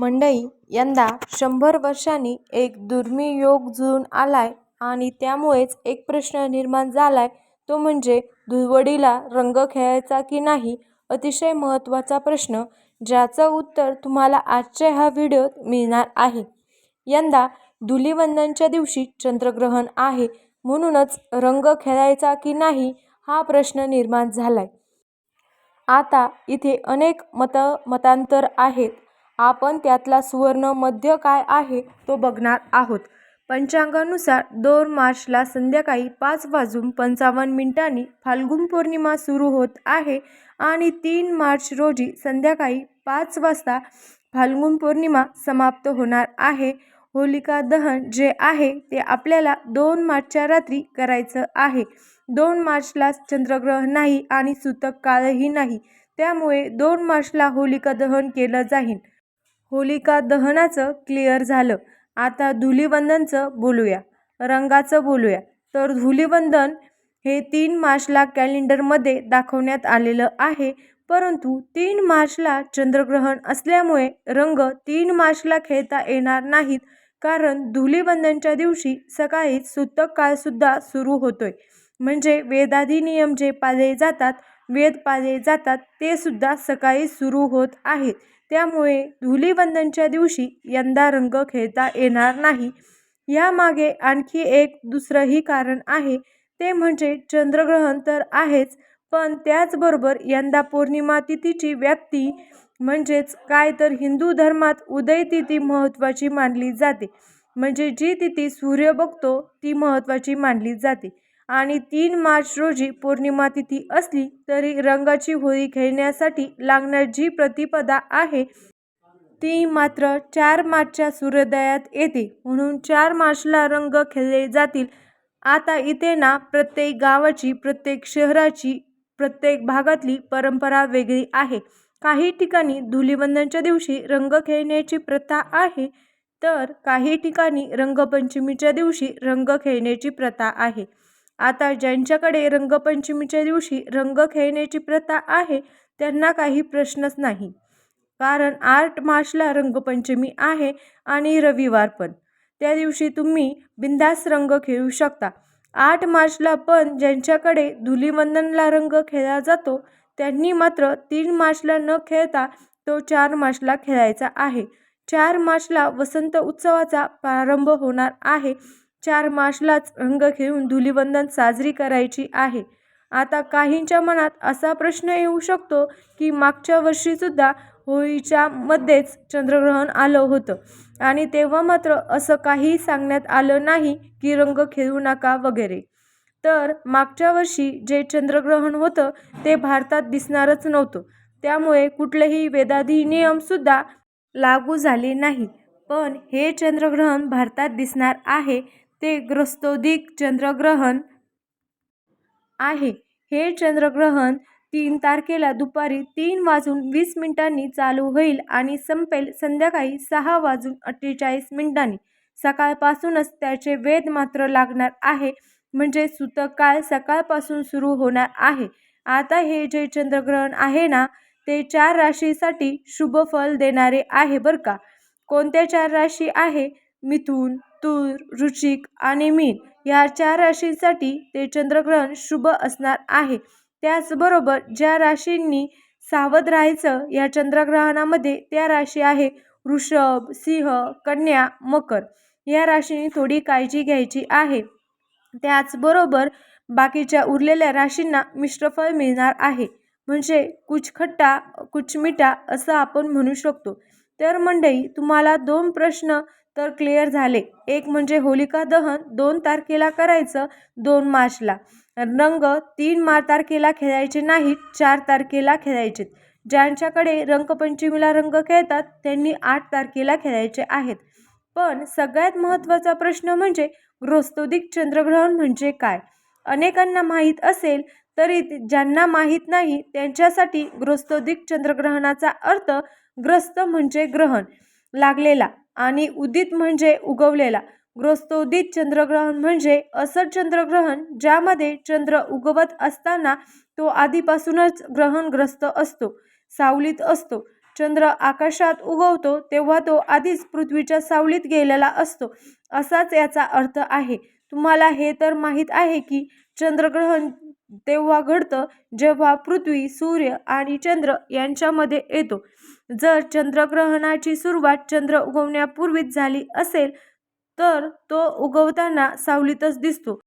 मंडळी, यंदा 100 वर्षांनी एक दुर्मिळ योग जुळून आलाय आणि त्यामुळेच एक प्रश्न निर्माण झालाय, तो म्हणजे धुळवडीला रंग खेळायचा की नाही. अतिशय महत्त्वाचा प्रश्न, ज्याचं उत्तर तुम्हाला आजच्या ह्या व्हिडिओत मिळणार आहे. यंदा धुलिवंदनच्या दिवशी चंद्रग्रहण आहे, म्हणूनच रंग खेळायचा की नाही हा प्रश्न निर्माण झालाय. आता इथे अनेक मतांतर आहेत. आपण त्यातला सुवर्ण मध्य काय आहे तो बघणार आहोत. पंचांगानुसार 2 मार्चला संध्याकाळी 5:55 फाल्गुन पौर्णिमा सुरू होत आहे आणि 3 मार्च रोजी संध्याकाळी 5 वाजता फाल्गुन पौर्णिमा समाप्त होणार आहे. होलिका दहन जे आहे ते आपल्याला 2 मार्चच्या रात्री करायचं आहे. 2 मार्चला चंद्रग्रहण नाही आणि सूतक काळही नाही, त्यामुळे 2 मार्चला होलिका दहन केलं जाईल. होलिका दहनाचं क्लिअर झालं. आता धुलिवंदनचं बोलूया, रंगाचं बोलूया. तर धुलिवंदन हे 3 मार्चला कॅलेंडरमध्ये दाखवण्यात आलेलं आहे, परंतु 3 मार्चला चंद्रग्रहण असल्यामुळे रंग 3 मार्चला खेळता येणार नाहीत, कारण धुलिवंदनच्या दिवशी सकाळीच सूतक काळसुद्धा सुरू होतोय. म्हणजे वेदादी नियम जे पाळले जातात, वेद पाळले जातात, ते सुद्धा सकाळी सुरू होत आहेत. त्यामुळे धुलिवंदनच्या दिवशी यंदा रंग खेळता येणार नाही. यामागे आणखी एक दुसरंही कारण आहे, ते म्हणजे चंद्रग्रहण तर आहेच, पण त्याचबरोबर यंदा पौर्णिमा तिथीची व्याप्ती म्हणजेच काय तर हिंदू धर्मात उदय तिथी महत्त्वाची मानली जाते. म्हणजे जी तिथी सूर्य बघतो ती महत्त्वाची मानली जाते. आणि 3 मार्च रोजी पौर्णिमा तिथी असली तरी रंगाची होळी खेळण्यासाठी लागणारी जी प्रतिपदा आहे ती मात्र 4 मार्चच्या सूर्योदयात येते, म्हणून 4 मार्चला रंग खेळले जातील. आता इथे ना प्रत्येक गावाची, प्रत्येक शहराची, प्रत्येक भागातली परंपरा वेगळी आहे. काही ठिकाणी धुलिवंदनच्या दिवशी रंग खेळण्याची प्रथा आहे, तर काही ठिकाणी रंगपंचमीच्या दिवशी रंग खेळण्याची प्रथा आहे. आता ज्यांच्याकडे रंगपंचमीच्या दिवशी रंग खेळण्याची प्रथा आहे त्यांना काही प्रश्नच नाही, कारण 8 मार्चला रंगपंचमी आहे आणि रविवार पण. त्या दिवशी तुम्ही बिनधास्त रंग खेळू शकता. 8 मार्चला पण ज्यांच्याकडे धुलिवंदनला रंग खेळला जातो त्यांनी मात्र 3 मार्चला न खेळता तो 4 मार्चला खेळायचा आहे. 4 मार्चला वसंत उत्सवाचा प्रारंभ होणार आहे. 4 मार्चलाच रंग खेळून धुलिवंदन साजरी करायची आहे. आता काहींच्या मनात असा प्रश्न येऊ शकतो की मागच्या वर्षीसुद्धा होळीच्या मध्येच चंद्रग्रहण आलं होतं आणि तेव्हा मात्र असं काही सांगण्यात आलं नाही की रंग खेळू नका वगैरे. तर मागच्या वर्षी जे चंद्रग्रहण होतं ते भारतात दिसणारच नव्हतं, त्यामुळे कुठलेही वेदाधी नियमसुद्धा लागू झाले नाही. पण हे चंद्रग्रहण भारतात दिसणार आहे ते ग्रस्तोदिक चंद्रग्रहण आहे. हे चंद्रग्रहण 3 तारखेला दुपारी 3:20 चालू होईल आणि संपेल संध्याकाळी 6:48. सकाळपासूनच त्याचे वेध मात्र लागणार आहे, म्हणजे सूतक काळ सकाळपासून सुरू होणार आहे. आता हे जे चंद्रग्रहण आहे ना, ते 4 राशीसाठी शुभ फल देणारे आहे बरं का. कोणत्या 4 राशी आहे? मिथुन, तुळ, वृश्चिक आणि मीन या 4 राशींसाठी ते चंद्रग्रहण शुभ असणार आहे. त्याचबरोबर ज्या राशींनी सावध राहायचं या चंद्रग्रहणामध्ये त्या राशी आहे वृषभ, सिंह, कन्या, मकर. या राशींनी थोडी काळजी घ्यायची आहे. त्याचबरोबर बाकीच्या उरलेल्या राशींना मिश्र फळ मिळणार आहे, म्हणजे कुछ खट्टा कुछ मिठा असं आपण म्हणू शकतो. तर मंडळी, तुम्हाला 2 प्रश्न तर क्लिअर झाले. एक म्हणजे होलिका दहन 2 तारखेला करायचं, 2 मार्चला. रंग 3 तारखेला खेळायचे नाहीत, 4 तारखेला खेळायचे. ज्यांच्याकडे रंगपंचमीला रंग खेळतात त्यांनी 8 तारखेला खेळायचे आहेत. पण सगळ्यात महत्त्वाचा प्रश्न म्हणजे ग्रस्तोदिक चंद्रग्रहण म्हणजे काय. अनेकांना माहीत असेल तरी ज्यांना माहीत नाही त्यांच्यासाठी ग्रस्तोदिक चंद्रग्रहणाचा अर्थ, ग्रस्त म्हणजे ग्रहण लागलेला आणि उदित म्हणजे उगवलेला. ग्रस्तोदित चंद्रग्रहण म्हणजे असं चंद्रग्रहण ज्यामध्ये चंद्र उगवत असताना तो आधीपासूनच ग्रहणग्रस्त असतो, सावलीत असतो. चंद्र आकाशात उगवतो तेव्हा तो आधीच पृथ्वीच्या सावलीत गेलेला असतो, असाच याचा अर्थ आहे. तुम्हाला हे तर माहीत आहे की चंद्रग्रहण तेव्हा घडतं जेव्हा पृथ्वी, सूर्य आणि चंद्र यांच्यामध्ये येतो. जर चंद्रग्रहणाची सुरुवात चंद्र उगवण्यापूर्वीच झाली असेल तर तो उगवताना सावलीतच दिसतो.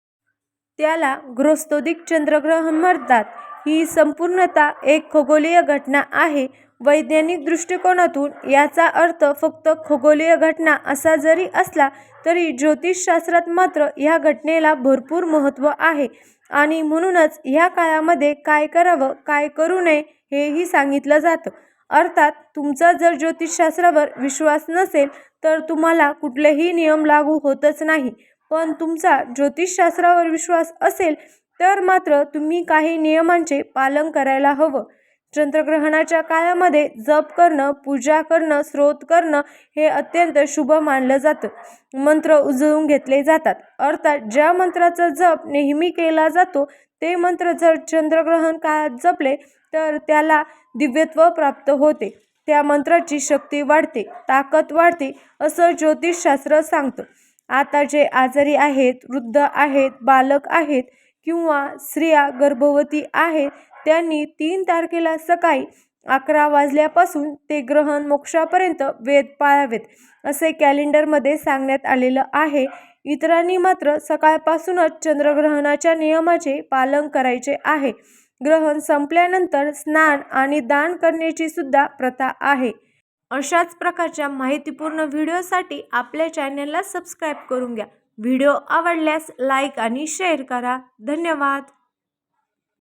त्याला गृहस्थोदिक चंद्रग्रहण म्हणतात. ही संपूर्णतः एक खगोलीय घटना आहे. वैज्ञानिक दृष्टिकोनातून याचा अर्थ फक्त खगोलीय घटना असा जरी असला तरी ज्योतिषशास्त्रात मात्र ह्या घटनेला भरपूर महत्त्व आहे आणि म्हणूनच ह्या काळामध्ये काय करावं काय करू नये हेही सांगितलं जातं. अर्थात तुमचा जर ज्योतिषशास्त्रावर विश्वास नसेल तर तुम्हाला कुठलेही नियम लागू होतच नाही, पण तुमचा ज्योतिषशास्त्रावर विश्वास असेल तर मात्र तुम्ही काही नियमांचे पालन करायला हवं. चंद्रग्रहणाच्या काळामध्ये जप करणं, पूजा करणं, स्तोत्र करणं हे अत्यंत शुभ मानलं जातं. मंत्र उजळून घेतले जातात. अर्थात ज्या मंत्राचा जप नेहमी केला जातो ते मंत्र जर चंद्रग्रहण काळात जपले तर त्याला दिव्यत्व प्राप्त होते. त्या मंत्राची शक्ती वाढते, ताकद वाढते असं ज्योतिषशास्त्र सांगतं. आता जे आजारी आहेत, वृद्ध आहेत, बालक आहेत किंवा स्त्रिया गर्भवती आहेत त्यांनी 3 तारखेला सकाळी 11 वाजल्यापासून ते ग्रहण मोक्षापर्यंत वेद पाळावेत असे कॅलेंडरमध्ये सांगण्यात आलेलं आहे. इतरांनी मात्र सकाळपासूनच चंद्रग्रहणाच्या नियमाचे पालन करायचे आहे. ग्रहण संपल्यानंतर स्नान आणि दान करण्याची सुद्धा प्रथा आहे. अशाच प्रकारच्या माहितीपूर्ण व्हिडिओसाठी आपल्या चॅनलला सबस्क्राईब करून घ्या. व्हिडिओ आवडल्यास लाईक आणि शेअर करा. धन्यवाद.